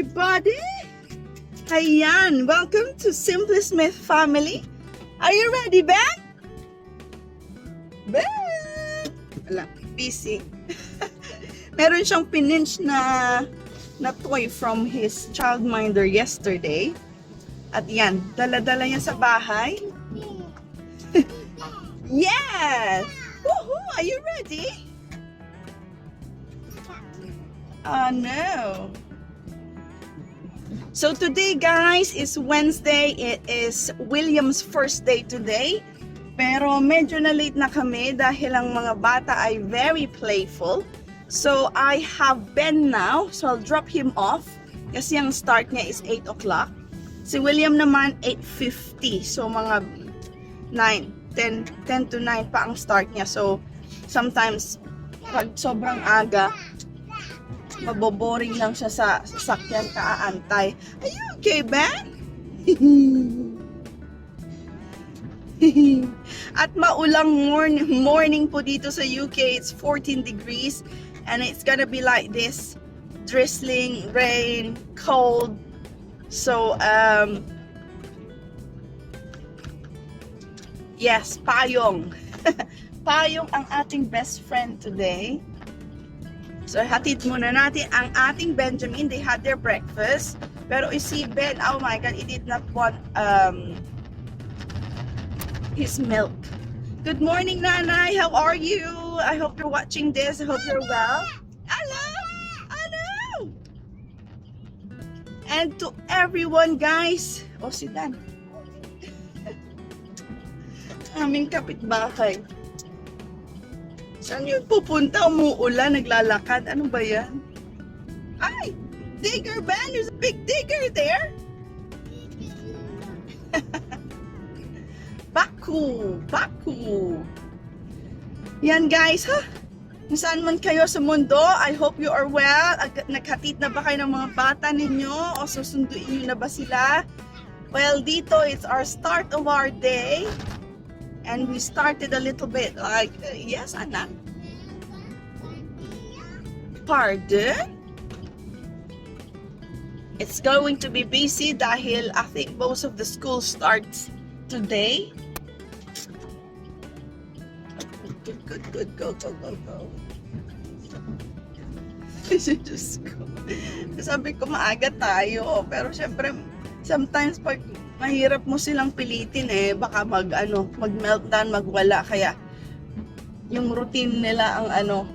everybody! Ayan, welcome to Simply Smith family. Are you ready, Ben? Ben! Wala, busy. Meron siyang pininch na toy from his childminder yesterday. At yan, dala-dala niya sa bahay. Yes! Woohoo! Are you ready? Oh no! So today guys is Wednesday. It is William's first day today. Pero medyo na late na kami dahil ang mga bata ay very playful. So I have Ben now. So I'll drop him off. Kasi ang start niya is 8 o'clock. Si William naman 8:50. So mga 10 to 9 pa ang start niya. So sometimes pag sobrang aga, maboboring lang siya sa sasakyan kaaantay. Are you okay, Ben? At maulang morning po dito sa UK. It's 14 degrees and it's gonna be like this. Drizzling, rain, cold. So, yes, payong. Payong ang ating best friend today. So, hatid muna natin ang ating Benjamin. They had their breakfast. Pero si Ben, oh my God, he did not want his milk. Good morning, Nanay. How are you? I hope you're watching this. I hope you're well. Hello! Hello! And to everyone, guys. Oh, si Dan. Aming kapitbahay. Saan yun pupunta? Umuulan, naglalakad. Ano ba yan? Ay! Digger, Ben! There's a big digger there! Baku! Baku! Yan guys, ha? Kung saan man kayo sa mundo, I hope you are well. Naghatid na ba kayo ng mga bata ninyo? O susunduin nyo na ba sila? Well, dito, it's our start of our day. And we started a little bit like, yes, anak. Pardon? It's going to be busy dahil I think most of the school starts today. Good. Go. Diyos ko. Sabi ko maaga tayo. Pero syempre, sometimes pag mahirap mo silang pilitin baka mag-meltdown, magwala. Kaya yung routine nila ang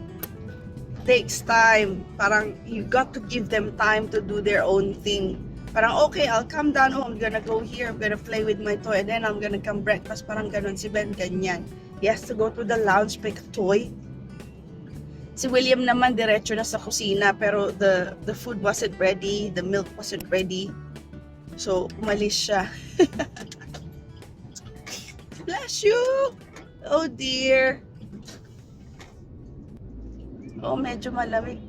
takes time. Parang you got to give them time to do their own thing. Parang okay, I'll come down, I'm gonna go here, I'm gonna play with my toy, and then I'm gonna come breakfast. Parang ganun si Ben, ganyan. He has to go to the lounge, pick a toy. Si William naman diretso na sa kusina, pero the food wasn't ready, the milk wasn't ready. So, umalis siya. Bless you! Oh dear. Oh, medyo malamig.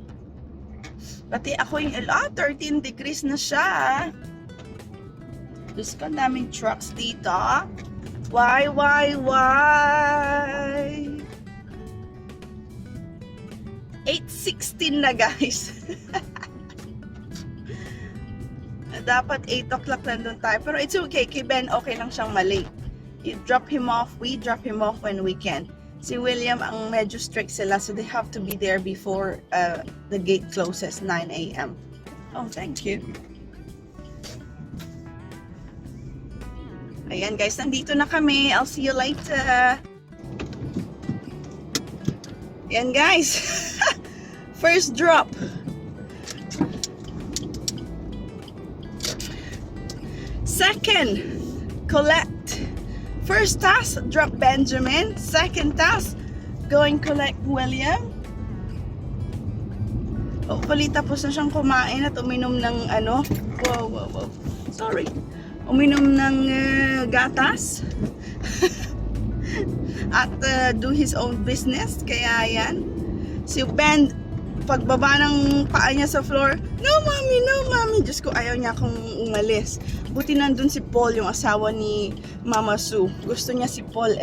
Pati ako yung 13 degrees na siya. Diyos ko, daming trucks dito. Why? 8:16 na guys. Dapat 8 o'clock nandun tayo. Pero it's okay. Kay Ben, okay lang siyang malate. You drop him off. We drop him off when we can. Si William, ang medyo strict sila. So they have to be there before the gate closes, 9 a.m. Oh, thank you. Ayan guys, nandito na kami. I'll see you later. Ayan guys. First drop. Second, collect. First task, drop Benjamin. Second task, go and collect William. Hopefully, tapos na siyang kumain at uminom ng wow. Sorry. Uminom ng gatas. At do his own business. Kaya yan. Si Ben, pagbaba ng paa niya sa floor, no mommy. Diyos ko, ayaw niya akong umalis. Buti nandun si Paul, yung asawa ni Mama Sue. Gusto niya si Paul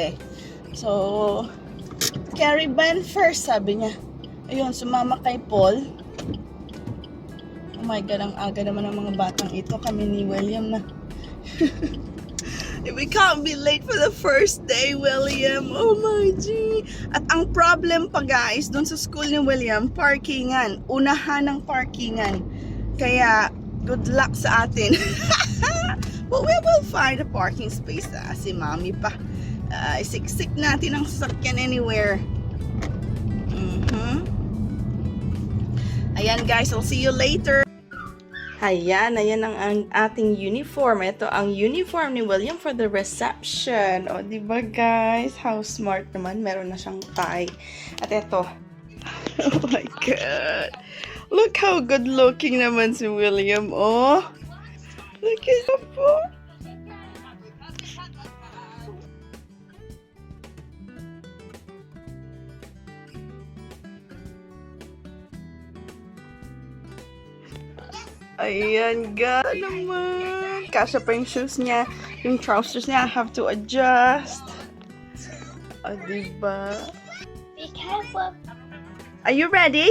So, carry Ben first, sabi niya. Ayun, sumama kay Paul. my God, ang aga naman ng mga batang ito. Kami ni William na. We can't be late for the first day, William. Oh my G. At ang problem pa guys, doon sa school ni William, parkingan. Unahan ng parkingan. Kaya, good luck sa atin. But we will find a parking space. Si Mami pa. Isiksik natin ang sasakyan anywhere. Ayan guys, I'll see you later. Ayan ang ating uniform. Ito ang uniform ni William for the reception. O, diba guys? How smart naman. Meron na siyang tie. At ito. Oh my God. Look how good looking naman si William. Oh. Look at the po. Ayan, ganda naman. Kasya pa yung shoes niya. Yung trousers niya, I have to adjust. O, diba? Be careful. Are you ready?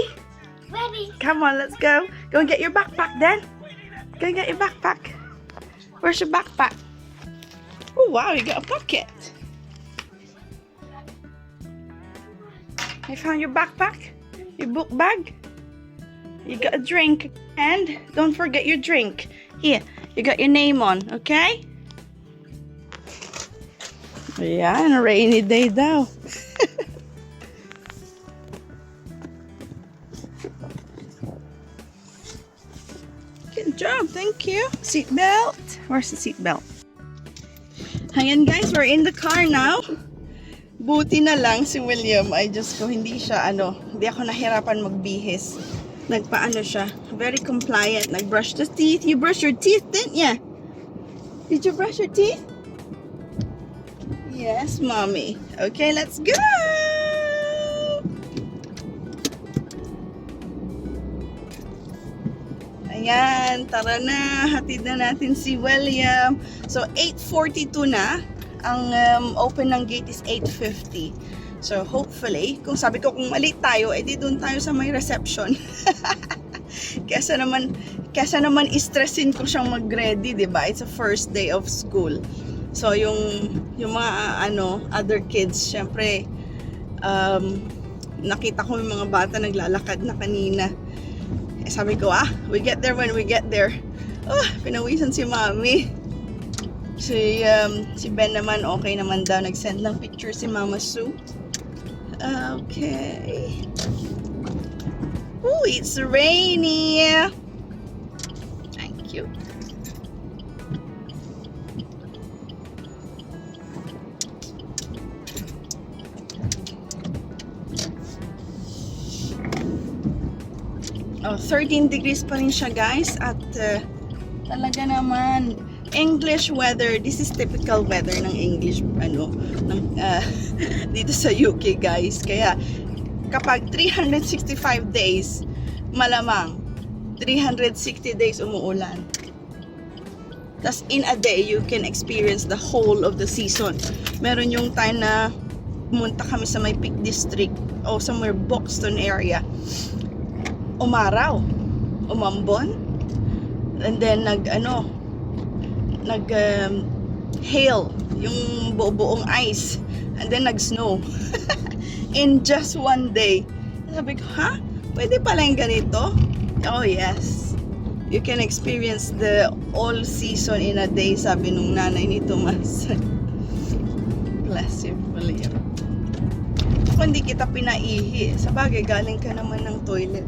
Ready. Come on, let's go. Go and get your backpack then. Go and get your backpack. Where's your backpack? Oh, wow, you got a pocket. You found your backpack? Your book bag? You got a drink. And don't forget your drink. Here, you got your name on, okay? Ayan, rainy day daw. Good job, thank you. Seatbelt. Where's the seatbelt? Ayan guys, we're in the car now. Buti na lang si William ay just ko hindi ako nahirapan magbihis. Nagpaano siya, very compliant, nag-brush the teeth. You brushed your teeth, didn't ya? Did you brush your teeth? Yes, Mommy. Okay, let's go! Ayan, tara na. Hatid na natin si William. So, 8:42 na. Ang open ng gate is 8:50. So, hopefully, kung sabi ko kung mali tayo, edi doon tayo sa may reception. Kesa naman istressin ko siyang mag-ready, diba? It's a first day of school. So, yung mga other kids, syempre, nakita ko yung mga bata naglalakad na kanina. Sabi ko, we get there when we get there. Pinawisan si Mami. Si Ben naman, okay naman daw. Nag-send lang picture si Mama Sue. Okay. Oh, it's rainy. Thank you. Oh, 13 degrees pa rin siya guys. At talaga naman English weather, this is typical weather ng English dito sa UK guys. Kaya kapag 365 days, malamang 360 days umuulan. Tas in a day, you can experience the whole of the season. Meron yung time na pumunta kami sa may Peak District o somewhere Buxton area. Umaraw, umambon, and then hail, yung buong ice, and then nag-snow in just one day. Sabi ko, pwede pala yung ganito? Oh yes, you can experience the all season in a day, sabi nung nanay ni Tomas. Bless you, William. Kung hindi kita pinaihi, sa bagay galing ka naman ng toilet.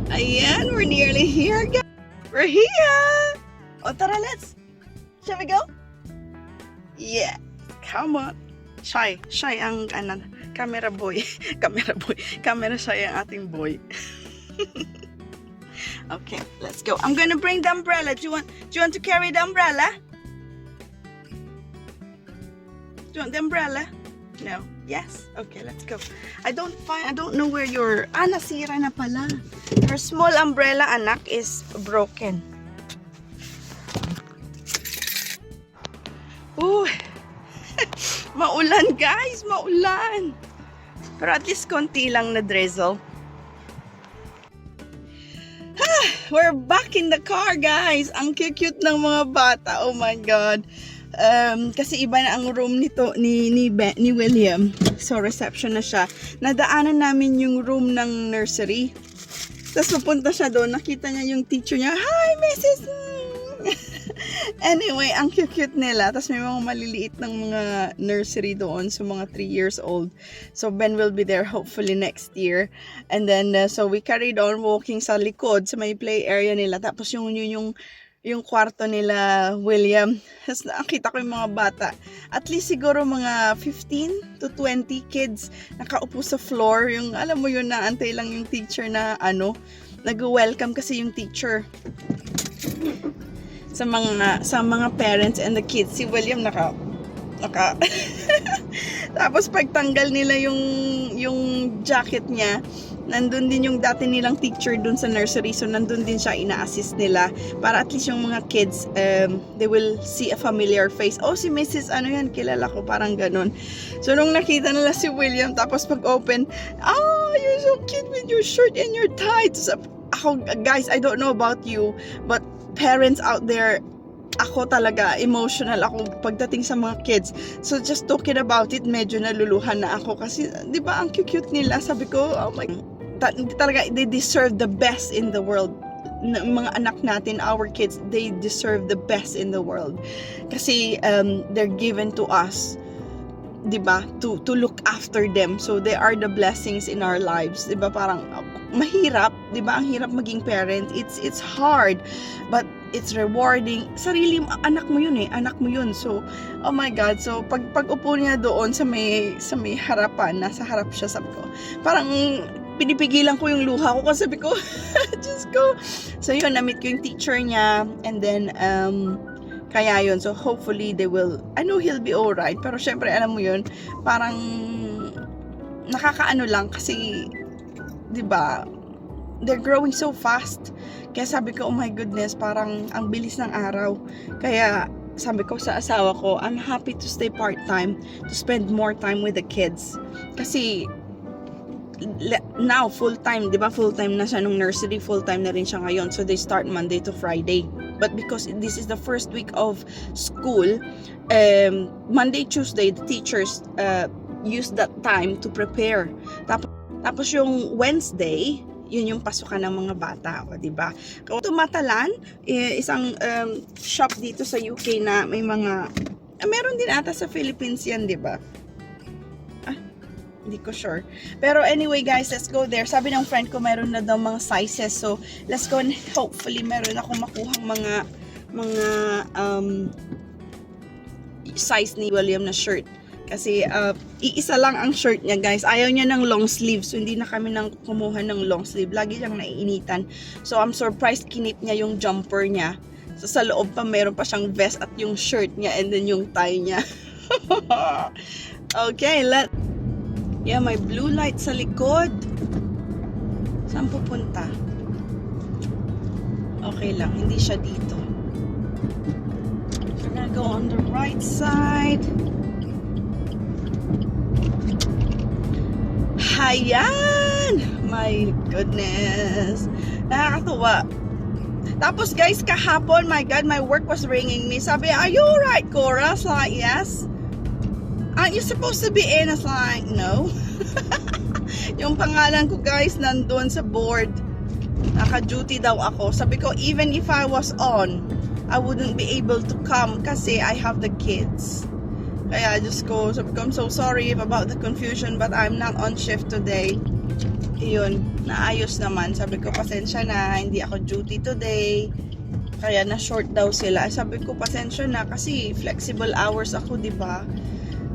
Ayan, we're nearly here guys. We're here! O tara, shall we go? Yeah, come on. Shy ang camera boy. Camera shy ang ating boy. Okay, let's go. I'm gonna bring the umbrella. Do you want to carry the umbrella? Do you want the umbrella? No. Yes? Okay, let's go. I don't know where your... nasira na pala. Her small umbrella, anak, is broken. Ooh. Maulan, guys. Maulan. Pero at least konti lang na drizzle. we're back in the car, guys. Ang cute ng mga bata. Oh my God. Kasi iba na ang room nito ni William. So, reception na siya. Nadaanan namin yung room ng nursery. Tapos pupunta siya doon. Nakita niya yung teacher niya. Hi, Mrs. Anyway, ang cute nila. Tapos may mga maliliit ng mga nursery doon. So, mga 3 years old. So, Ben will be there hopefully next year. And then, so we carried on walking sa likod, sa may play area nila. Tapos yung kwarto nila, William. Tapos nakita ko yung mga bata. At least siguro mga 15 to 20 kids nakaupo sa floor. Yung, alam mo yun, naantay lang yung teacher na nag-welcome kasi yung teacher sa mga parents and the kids. Si William naka tapos pagtanggal nila yung jacket niya, nandun din yung dati nilang teacher dun sa nursery, so nandun din siya, ina-assist nila para at least yung mga kids they will see a familiar face. Oh, si Mrs. ano yan, kilala ko, parang ganun. So nung nakita nila si William, tapos pag open, you're so cute with your shirt and your tie. So, ako, guys, I don't know about you, but parents out there, ako talaga, emotional ako pagdating sa mga kids. So, just talking about it, medyo naluluhan na ako. Kasi, di ba, ang cute nila. Sabi ko, oh my, talaga, they deserve the best in the world. Mga anak natin, our kids, they deserve the best in the world. Kasi, they're given to us, di ba, to look after them. So, they are the blessings in our lives. Di ba, parang, mahirap, di ba, ang hirap maging parent. It's hard, but it's rewarding. Sarili anak mo yun anak mo yun. So, oh my God. So, pag upo niya doon sa may harapan, nasa harap siya, sabi ko, parang pinipigilan ko yung luha ko kasi sabi ko, Diyos ko. So, yun, na-meet ko yung teacher niya, and then, kaya yun. So, hopefully, I know he'll be alright, pero syempre, alam mo yun, parang nakakaano lang kasi, di ba, they're growing so fast. Kaya sabi ko, oh my goodness, parang ang bilis ng araw. Kaya sabi ko sa asawa ko, I'm happy to stay part-time, to spend more time with the kids. Kasi now, full-time, di ba, full-time na siya nung nursery, full-time na rin siya ngayon. So they start Monday to Friday. But because this is the first week of school, Monday, Tuesday, the teachers use that time to prepare. Tapos yung Wednesday, yun yung pasukan ng mga bata, o, diba? Tumatalan, isang shop dito sa UK na may mga, meron din ata sa Philippines yan, diba? Hindi ko sure. Pero anyway guys, let's go there. Sabi ng friend ko, meron na daw mga sizes. So, let's go and hopefully meron akong makuhang mga size ni William na shirt. Kasi iisa lang ang shirt niya, guys. Ayaw niya ng long sleeve. So, hindi na kami nang kumuha ng long sleeve. Lagi siyang naiinitan. So, I'm surprised kinip niya yung jumper niya. So, sa loob pa, meron pa siyang vest at yung shirt niya and then yung tie niya. Okay, yeah, may blue light sa likod. Saan pupunta? Okay lang, hindi siya dito. We're gonna go on the right side. Ayan! My goodness. Nakakatuwa. Tapos guys, kahapon, my God, my work was ringing me. Sabi, are you alright, Cora? I was like, yes. Aren't you supposed to be in? I was like, no. Yung pangalan ko, guys, nandun sa board. Naka-duty daw ako. Sabi ko, even if I was on, I wouldn't be able to come kasi I have the kids. Kaya just ko, sabi ko, I'm so sorry about the confusion but I'm not on shift today. Yun, naayos naman. Sabi ko, pasensya na, hindi ako duty today. Kaya na-short daw sila. Sabi ko, pasensya na kasi flexible hours ako, di ba?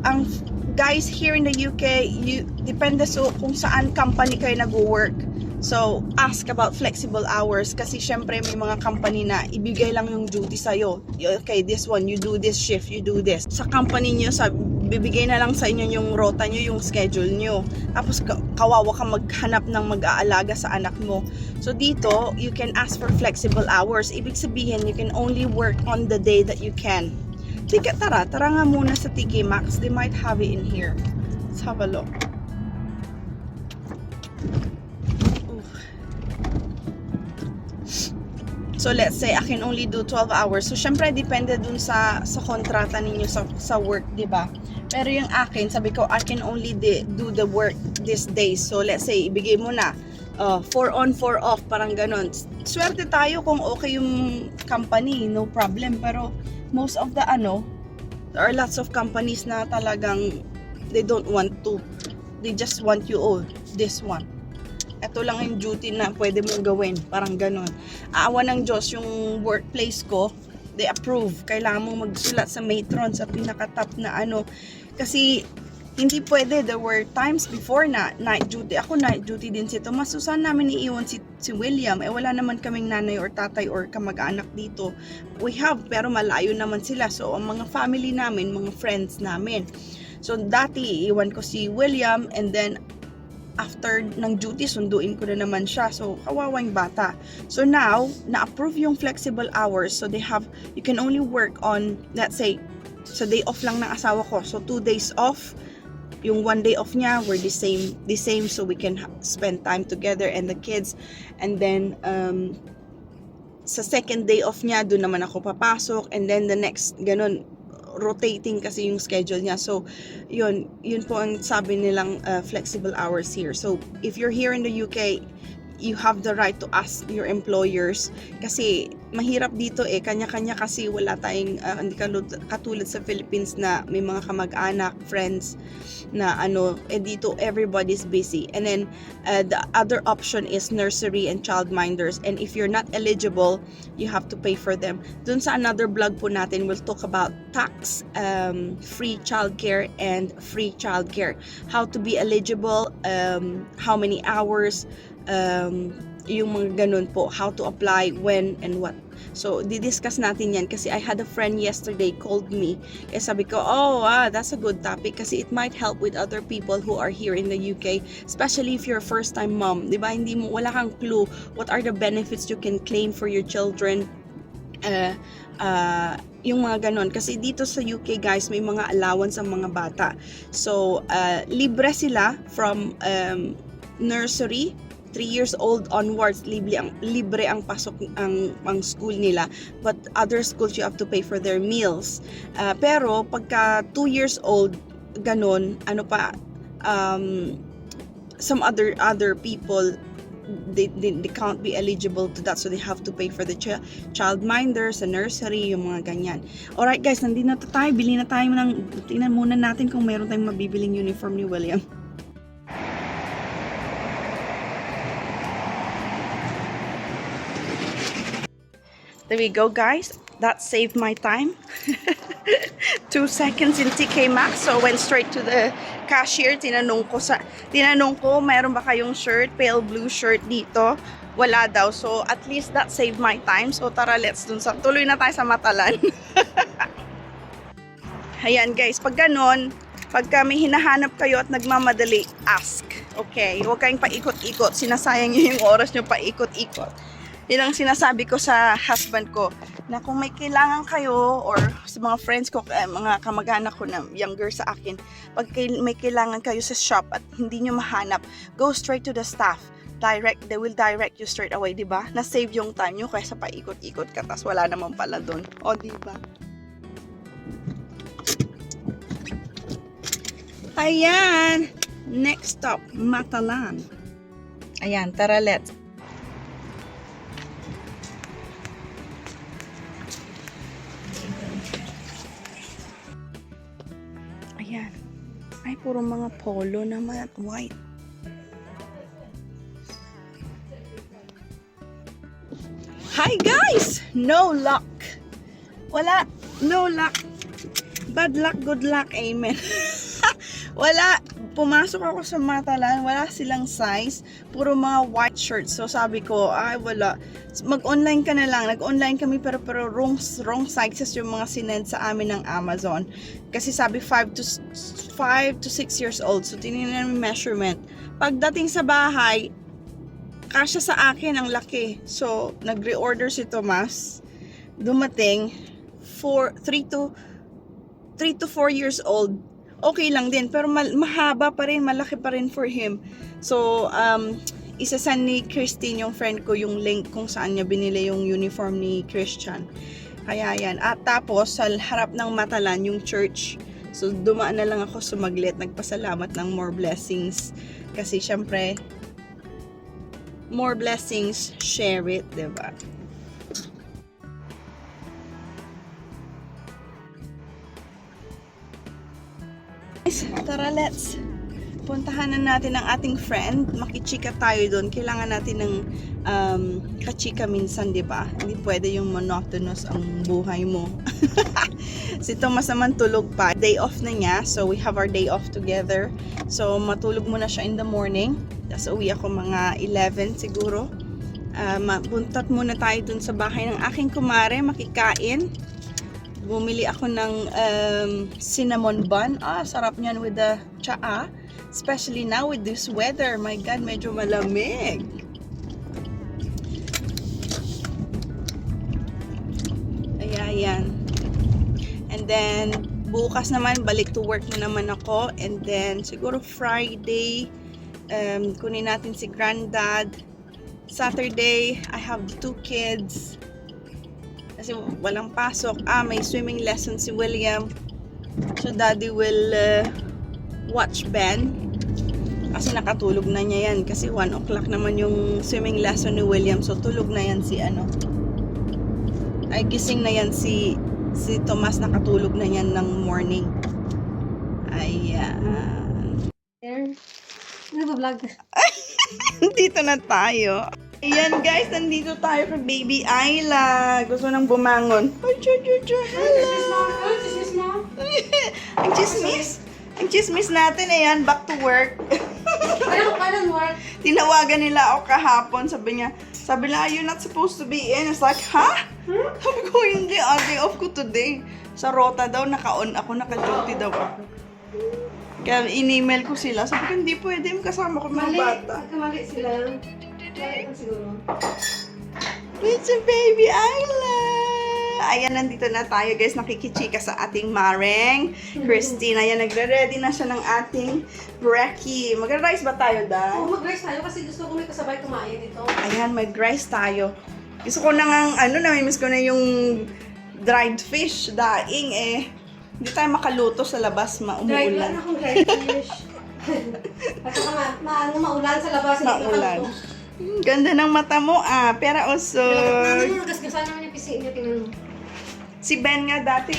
Ang guys, here in the UK, depende so kung saan company kayo nag-work. So, ask about flexible hours kasi syempre may mga company na ibigay lang yung duty sa'yo. Okay, this one, you do this shift, you do this. Sa company nyo, bibigay na lang sa inyo yung rota nyo, yung schedule nyo. Tapos, kawawa ka maghanap ng mag-aalaga sa anak mo. So, dito, you can ask for flexible hours. Ibig sabihin, you can only work on the day that you can. Tara nga muna sa TK Maxx. They might have it in here. Let's have a look. So let's say I can only do 12 hours. So syempre depende dun sa kontrata ninyo sa work, 'di ba? Pero yung akin, sabi ko I can only do the work these days. So let's say ibigay mo na 4 on 4 off, parang ganon. Swerte tayo kung okay yung company, no problem. Pero most of the there are lots of companies na talagang they don't want to. They just want you this one. Ito lang yung duty na pwede mong gawin. Parang ganon. Aawa ng Diyos yung workplace ko. They approve. Kailangan mong magsulat sa matron, sa pinaka-top na Kasi hindi pwede. There were times before na night duty. Ako night duty din si Tomas. So saan namin iiwan si William? Wala naman kaming nanay or tatay or kamag-anak dito. We have, pero malayo naman sila. So ang mga family namin, mga friends namin. So dati iiwan ko si William, and then after ng duty, sunduin ko na naman siya. So, kawawang bata. So now, na-approve yung flexible hours. So you can only work on, let's say, sa day off lang ng asawa ko. So 2 days off, yung 1 day off niya, we're the same, so we can spend time together and the kids. And then, sa second day off niya, doon naman ako papasok. And then the next, ganun, rotating kasi yung schedule niya. So, yun po ang sabi nilang flexible hours here. So, if you're here in the UK, you have the right to ask your employers kasi mahirap dito kanya-kanya kasi wala tayong hindi katulad sa Philippines na may mga kamag-anak, friends na dito everybody's busy. And then the other option is nursery and childminders, and if you're not eligible, you have to pay for them. Dun sa another vlog po natin, we'll talk about tax, free childcare and free childcare, how to be eligible, how many hours, yung mga ganun po, how to apply, when and what. So didiscuss natin yan kasi I had a friend yesterday called me, sabi ko, that's a good topic kasi it might help with other people who are here in the UK, especially if you're a first time mom, di ba? Wala kang clue what are the benefits you can claim for your children, yung mga ganon. Kasi dito sa UK guys, may mga allowance ang mga bata. So libre sila from nursery, 3 years old onwards, libre ang pasok ang school nila. But other schools, you have to pay for their meals. Pero pagka 2 years old, ganon, some other people, they can't be eligible to that, so they have to pay for the childminders, the nursery, yung mga ganyan. Alright guys, nandito na tayo. Bili na tayo tingnan muna natin kung meron tayong mabibiling uniform ni William. There we go guys, that saved my time. 2 seconds in TK Maxx, so I went straight to the cashier. Tinanong ko, mayroon ba kayong shirt, pale blue shirt dito? Wala daw, so at least that saved my time. So tara, tuloy na tayo sa Matalan. Ayan guys, pag ganon, pagka may hinahanap kayo at nagmamadali, ask. Okay, huwag kayong paikot-ikot, sinasayang nyo yung oras nyo paikot-ikot. Yun ang sinasabi ko sa husband ko, na kung may kailangan kayo or sa mga friends ko, mga kamag-anak ko na younger sa akin, pag may kailangan kayo sa shop at hindi nyo mahanap, go straight to the staff. They will direct you straight away, di ba? Na-save yung time nyo kaysa paikot-ikot ka, tas wala naman pala doon. O, di ba? Ayan! Next stop, Matalan. Ayan, tara, let's. Ayan. Ay, puro mga polo naman at white. Hi guys! No luck. Wala. No luck. Bad luck, good luck. Amen. Wala. Pumasok ako sa Matalan. Wala silang size. Puro mga white shirts. So sabi ko, ay wala. Mag-online ka na lang. Nag-online kami pero wrong sizes yung mga sinend sa amin ng Amazon. Kasi sabi 5 to 6 years old. So tinignan namin measurement. Pagdating sa bahay, kasya sa akin ang laki. So nag-reorder si Tomas. Dumating 3 to 4 years old. Okay lang din, pero mahaba pa rin, malaki pa rin for him. So, Isasend ni Christine, yung friend ko, yung link kung saan niya binili yung uniform ni Christian. Kaya yan. At tapos, sa harap ng Matalan, yung church. So, dumaan na lang ako sumaglit. Nagpasalamat ng more blessings. Kasi, syempre, more blessings, share it, diba? Tara, let's puntahan na natin ang ating friend. Makichika tayo doon. Kailangan natin ng kachika minsan, di ba? Hindi pwede yung monotonous ang buhay mo. Si Thomas naman tulog pa. Day off na niya. So, we have our day off together. So, matulog muna siya in the morning. Tapos, uwi ako mga 11 siguro. Buntat muna tayo dun sa bahay ng aking kumare. Makikain. Bumili ako ng cinnamon bun. Sarap niyan with the tsaa. Especially now with this weather. My God, medyo malamig. Ayan. And then, bukas naman, balik to work na naman ako. And then, siguro Friday, kunin natin si Granddad. Saturday, I have 2 kids. Kasi walang pasok. May swimming lesson si William. So, Daddy will watch Ben. Kasi nakatulog na niya yan. Kasi 1 o'clock naman yung swimming lesson ni William. So, tulog na yan si gising na yan si Thomas. Nakatulog na yan ng morning. Ayan. Ano ba vlog? Dito na tayo. Ayan guys, nandito tayo kay Baby Ayla. Gusto nang bumangon. Ay, hello. Ang chismis natin, ayan, back to work. Kailan work? Tinawagan nila ako kahapon, sabi niya, you're not supposed to be in. It's like, ha? Sabi ko, hindi, day off ko today. Sa rota daw, naka-on ako, naka-duty daw ako. Kaya in-email ko sila, sabi ko, hindi pwede, kasama ko mga bata. Mali sila. Mali lang siguro. It's a Baby Ayla! Ayan, nandito na tayo guys, nakikichika sa ating Mareng. Christine, ayan, nagre-ready na siya ng ating brekkie. Mag-rice ba tayo, Da? Oo, mag-rice tayo kasi gusto ko may kasabay kumain dito. Ayan, mag-rice tayo. Gusto ko na nga, namimiss ko na yung dried fish, daing hindi tayo makaluto sa labas, Dried lang umuulan. akong dried fish. At saka maulan sa labas. Maulan. Ganda ng mata mo, pera Ano usog. mo, nagasgasan naman yung pising niya, tingnan mo. Si Ben nga dati,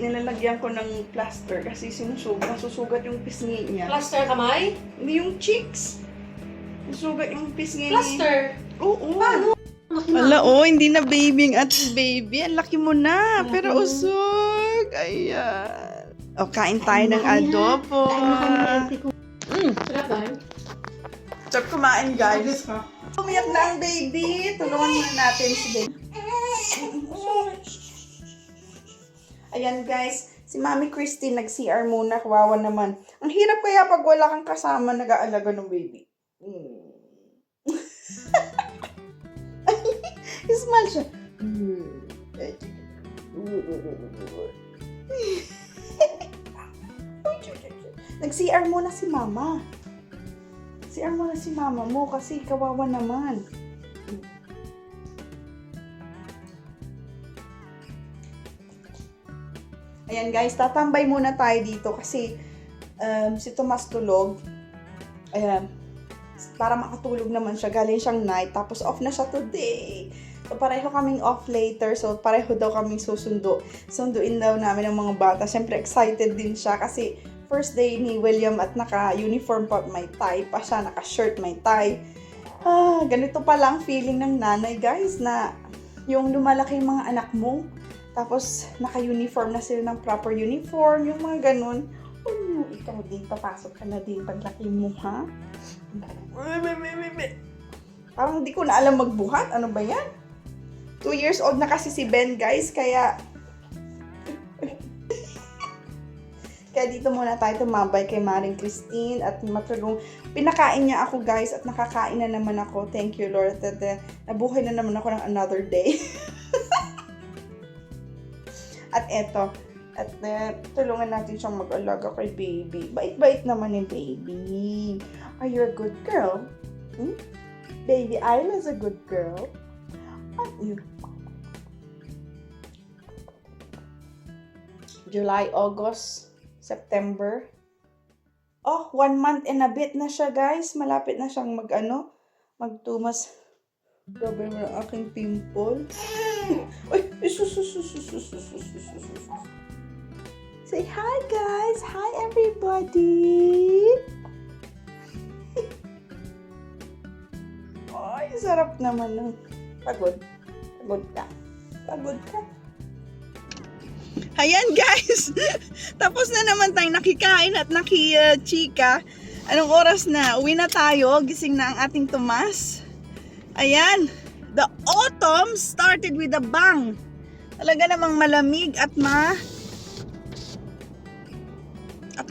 nilalagyan ko ng plaster kasi nasusugat yung pisngi niya. Plaster kamay? Hindi yung cheeks. Nasusugat yung pisngi niya. Plaster? Oo. Paano? Wala, hindi na baby at baby. Ang laki mo na. Pero usog. Ayan. Kain tayo ng adobo. Sarap ba? Sarap kumain, guys. Umiyak na ang baby. Tulungan muna natin si baby. Ayan, guys. Si Mami Christine nag-CR muna. Kawawa naman. Ang hirap kaya pag wala kang kasama nag-aalaga ng baby. Smile siya. Nag-CR muna si Mama. CR muna si Mama mo kasi kawawa naman. Ayan guys, tatambay muna tayo dito kasi si Tomas tulog. Ayan. Para makatulog naman siya. Galing siyang night. Tapos off na siya today. So pareho kaming off later. So pareho daw kaming susundo. Sunduin daw namin ang mga bata. Siyempre excited din siya kasi first day ni William at naka-uniform pa. May tie pa siya. Naka-shirt, may tie. Ganito pala ang feeling ng nanay guys na yung lumalaki yung mga anak mo. Tapos naka-uniform na sila ng proper uniform. Yung mga ganun. Ikaw din, papasok ka na din paglaki mo, ha? Parang hindi ko na alam magbuhat. Ano ba yan? 2 years old na kasi si Ben, guys. Kaya dito muna tayo tumambay kay Maring Christine at matulong. Pinakain niya ako, guys, at nakakain na naman ako. Thank you, Lord. At nabuhay na naman ako ng another day. At eto. At tulungan natin siyang mag-alaga kay baby. Bait-bait naman ni baby. Are you a good girl? Baby Isla's a good girl. Aren't you? July, August, September. Oh, 1 month and a bit na siya, guys. Malapit na siyang magtumas. Grabe mo ang aking pimple. Uy, Say hi, guys. Hi, everybody. Ay, sarap naman nun. Pagod. Pagod ka. Pagod ka. Ayan, guys. Tapos na naman tayong nakikain at nakichika. Anong oras na? Uwi na tayo. Gising na ang ating Tomas. Ayan. The autumn started with a bang. Talaga namang malamig at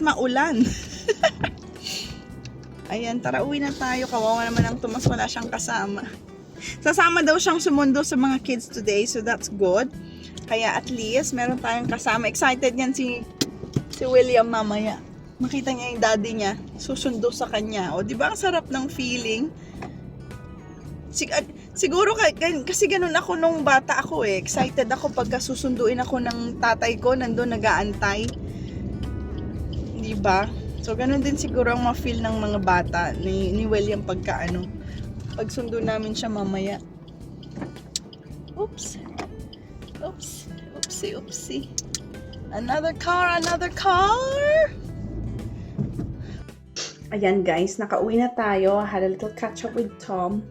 maulan. Ayan, tara uwi na tayo. Kawawa naman ang Tomas, wala siyang kasama. Sasama daw siyang sumundo sa mga kids today, so that's good. Kaya at least meron tayong kasama. Excited yan si William mamaya. Makita niya yung daddy niya, susundo sa kanya. O, di ba ang sarap ng feeling? Siguro kasi ganun ako nung bata ako eh. Excited ako pagka susunduin ako ng tatay ko, nandun nag-aantay. Di ba? So, ganun din siguro ang ma-feel ng mga bata ni William pag sundo namin siya mamaya. Oops. Oops. Oopsie, oopsie. Another car. Ayan guys, nakauwi na tayo. I had a little catch up with Tom.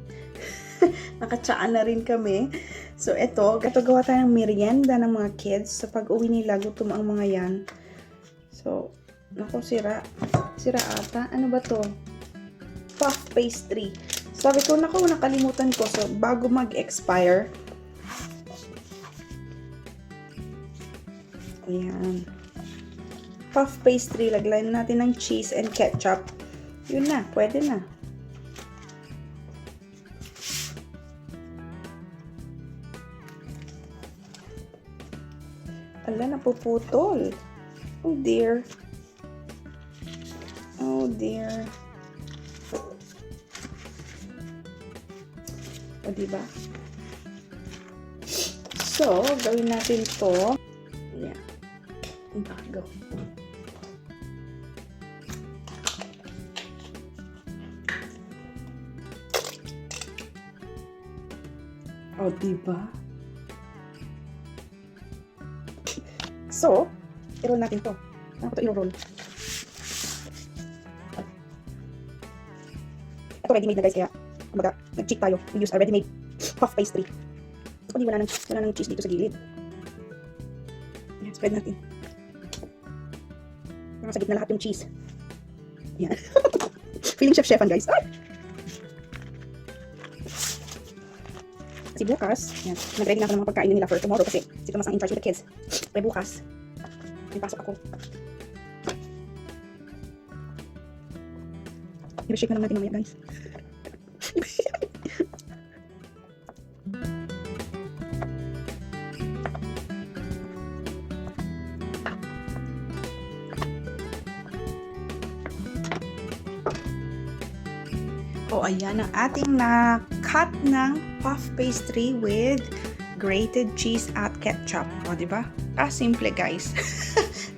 Nakatsaan na rin kami. So, gagawa tayo ng merienda ng mga kids. Sa pag-uwi nila, gutom ang mga yan. So, naku, sira ata. Ano ba to? Puff pastry. Sabi ko, naku, nakalimutan ko. So, bago mag-expire. Ayan. Puff pastry. Laglayan natin ng cheese and ketchup. Yun na. Pwede na. Ala, napuputol. Oh dear. Oh dear. O, diba? So, gawin natin to. Yeah. Bago. O, diba? So, i-roll natin to. Saan ko to i-roll? Ito ready-made na guys, kaya kumbaga, nag-cheat tayo. We use a ready-made puff pastry. So, wala nang cheese dito sa gilid. Ayan, spread natin. Nasa gitna lahat yung cheese. Ayan. Feeling chef-chefan guys. Ah! Kasi bukas, ayan, nag-ready na ako ng mga pagkain nila for tomorrow kasi si Tomas ang in charge with the kids. Kaya bukas, may pasok ako. I-shake na lang natin mamaya guys. O, ayan ang ating na-cut ng puff pastry with grated cheese at ketchup. O, diba? Simple guys.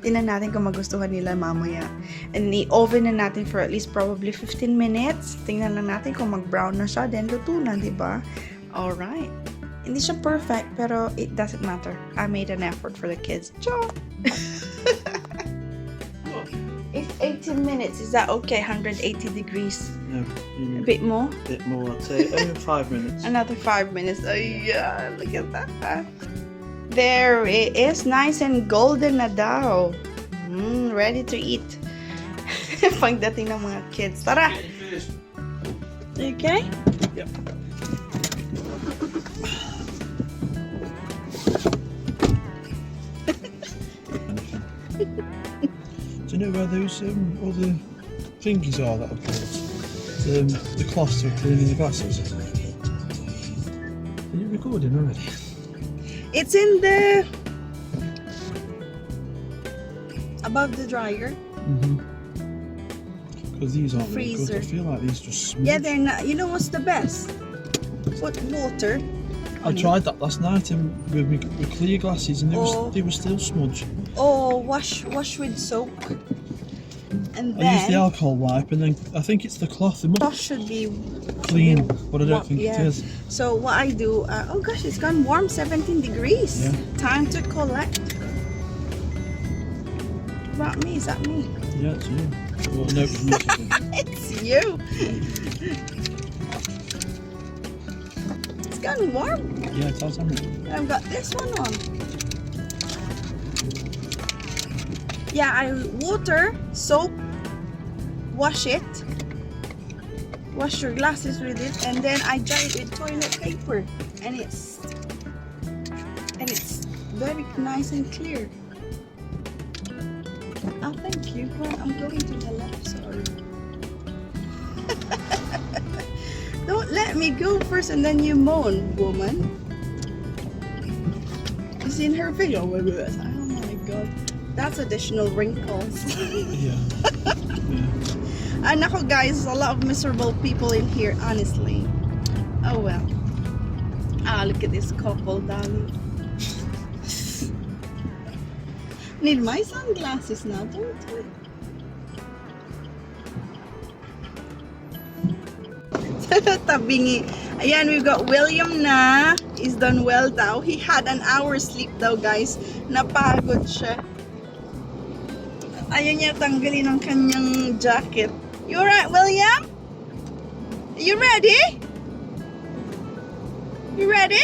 Tingnan natin kung magustuhan nila mamaya. And i-oven na natin for at least probably 15 minutes. Tingnan lang natin kung mag-brown na siya. Then, luto na, diba? Alright. Hindi siya perfect, pero it doesn't matter. I made an effort for the kids. Ciao! It's 18 minutes. Is that okay? 180 degrees. No, you A need bit more? a bit more. I'd say 5 minutes. Another 5 minutes. Oh yeah, look at that. There it is. Nice and golden na daw. Ready to eat. Pagdating ng mga kids. Tara! Okay? Yep. Do you know where those other thingies are that I bought? The cloths for cleaning the glasses. Are you recording already? It's in the... above the dryer. Because these aren't very good. Freezer. I feel like these just smudge. Yeah, they're not. You know what's the best? Put water. I tried that last night and with my with clear glasses and Oh. they were still smudged. Or wash with soap. And I used the then alcohol wipe and then I think it's the cloth. It must cloth should be clean, but I don't think yeah. it is. So what I do, oh gosh, it's gone warm, 17 degrees. Yeah. Time to collect. About me, is that me? Yeah, it's you. Well, no, it's me. It's you. It's gone warm. Yeah, it has, hasn't it? I've got this one on. Yeah, I water, soap, wash it, wash your glasses with it, and then I dry it with toilet paper, and it's very nice and clear. Oh, thank you. Well, I'm going to the left, sorry. Don't let me go first and then you moan, woman. You seen her video? Oh my god. That's additional wrinkles. Yeah. Yeah. And ako guys, a lot of miserable people in here, honestly. Oh well. Ah, look at this couple, darling. Need my sunglasses now, don't I? Tabingi. Ayan, we've got William na. He's done well daw. He had an hour sleep daw, guys. Napagod siya. Ayaw niya tanggalin ang kanyang jacket. You alright, William? Are you ready? You ready?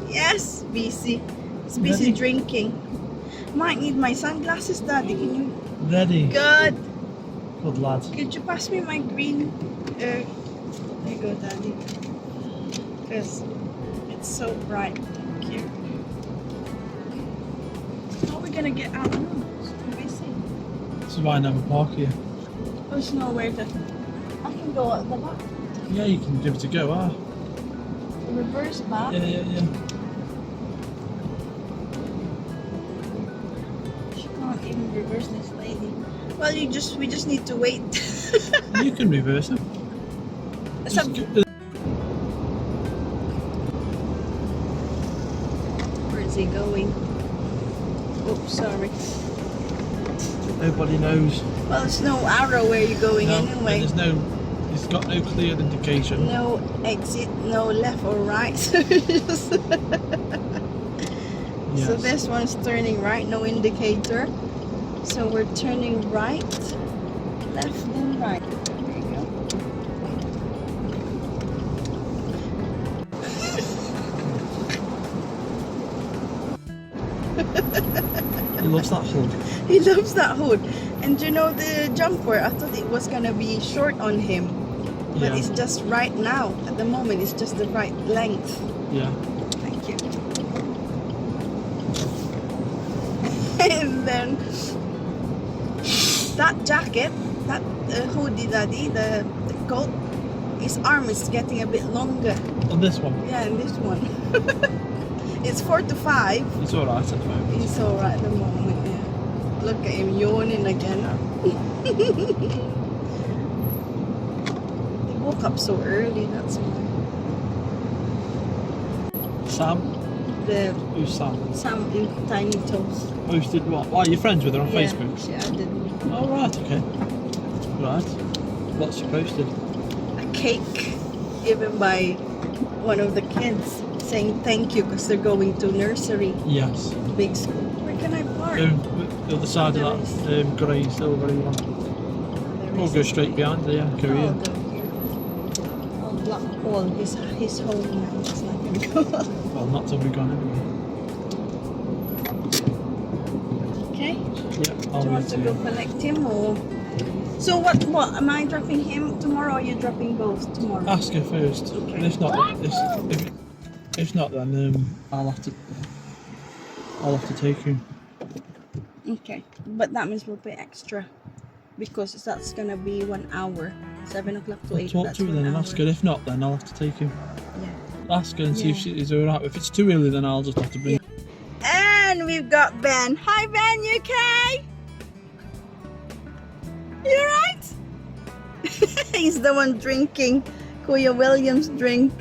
Yes, busy. He's busy Ready. drinking. Might need my sunglasses, Daddy. Can you? Ready. Good. Good lad. Could you pass me my green? There you go, Daddy. Because it's so bright. Thank you. How are we gonna get out? It's busy. This is why I never park here. There's nowhere to. I can go at the back. Yeah, you can give it a go, ah. Reverse back. Yeah. She can't even reverse this lady. Well, we just need to wait. You can reverse it. Some- Where is he going? Oh, sorry. Nobody knows. Well, there's no arrow where you're going No, anyway. it's got no clear indication. No exit, no left or right. Yes. So this one's turning right, no indicator. So we're turning right, left, and right. There you go. He loves that hood. He loves that hood. And you know the jumper, I thought it was gonna be short on him. But Yeah. it's just right now. At the moment, it's just the right length. Yeah. Thank you. And then that jacket, that hoodie, Daddy, the coat, his arm is getting a bit longer. On this one, Yeah, and this one. It's 4 to 5. it's alright at the moment. He's alright at the moment, yeah. Look at him yawning again. He woke up so early, that's why. Sam? The Who's Sam? Sam in Tiny Toes. Posted what? Why, you're friends with her on Yeah, Facebook? she added me. Oh, right, okay. Right. What's she posted? A cake given by one of the kids saying thank you because they're going to nursery, Yes. big school. Where can I park? The other side of that grey, silvery one. There We'll is go a straight cake. behind her, yeah, I'll Korea. go here. I'll block Paul. He's home now. He's not gonna go. Well, not till we've gone anyway. Okay. Yeah, Do I'll you want wait to till go collect him or? So what? Am I dropping him tomorrow or are you dropping both tomorrow? Ask her first. Okay. And if not, if not, then I'll have to take him. Okay, but that means we'll pay extra because that's gonna be 1 hour, 7 o'clock to I'll 8. talk That's to her 1 then and hour. ask her. If not, then I'll have to take him. Yeah. Ask her and see if Yeah. she's alright. If it's too early, then I'll just have to bring. And we've got Ben. Hi Ben, you okay? You alright? He's the one drinking Kuya William's drink.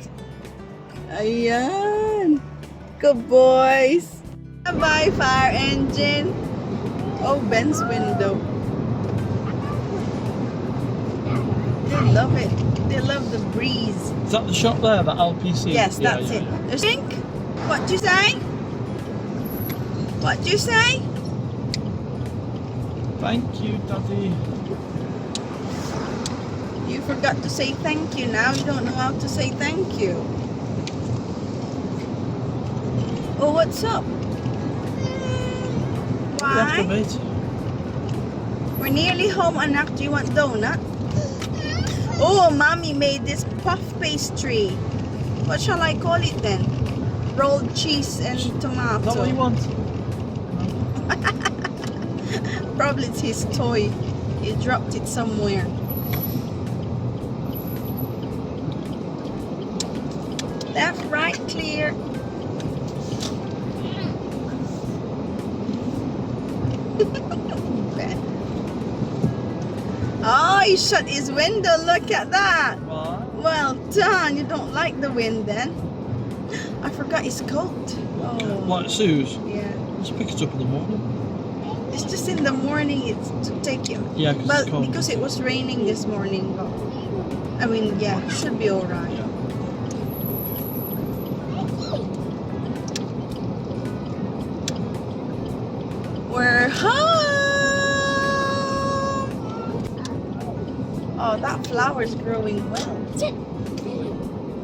Ayan. Good boys. Bye, fire engine. Oh, Ben's window. They love it. They love the breeze. Is that the shop there, that LPC? Yes, Yeah, that's yeah, it. yeah. There's drink. What do you say? What do you say? Thank you, Daddy. You forgot to say thank you now. You don't know how to say thank you. Oh, what's up? After Why? mate. We're nearly home, anak. Do you want donut? Oh, mommy made this puff pastry. What shall I call it then? Rolled cheese and Is that what you tomato. want? Probably it's his toy. He dropped it somewhere. Left, right, clear. Oh, he shut his window. Look at that. What? Well done. You don't like the wind then? I forgot his coat. Oh, Like Sue's? yeah. Let's pick it up in the morning. It's just in the morning. It's to take him. Yeah, because Well, it's cold. because it was raining this morning. But, I mean, yeah, should be alright. Yeah. We're home. Oh, that flower's growing well.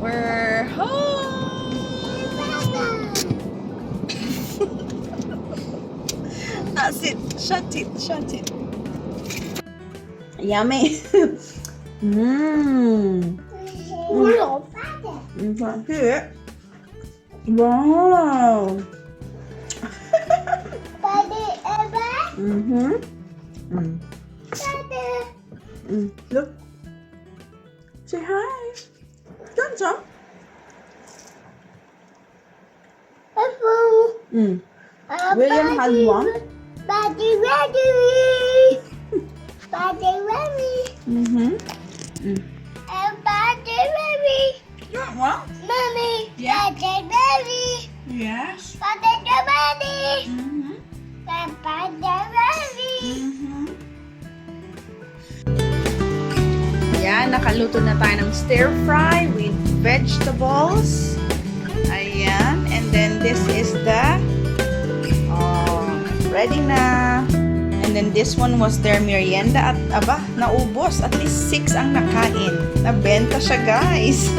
We're home. That's it. Shut it. Shut it. Yummy. Mmm. That's it. Wow. Daddy, ever? Mm-hmm. Daddy. Look. Say hi. Done some. Apple. William had one. Daddy, ready. Daddy, ready. Mm-hmm. Daddy, ready. You want one? Mommy. Yeah. Daddy, ready. Yes. Daddy, ready. Mm-hmm. Daddy, ready. Mm-hmm. Yan, nakaluto na tayo ng stir fry with vegetables. Ayan. And then this is the ready na. And then this one was their merienda. At aba, naubos. At least 6 ang nakain. Nabenta siya, guys.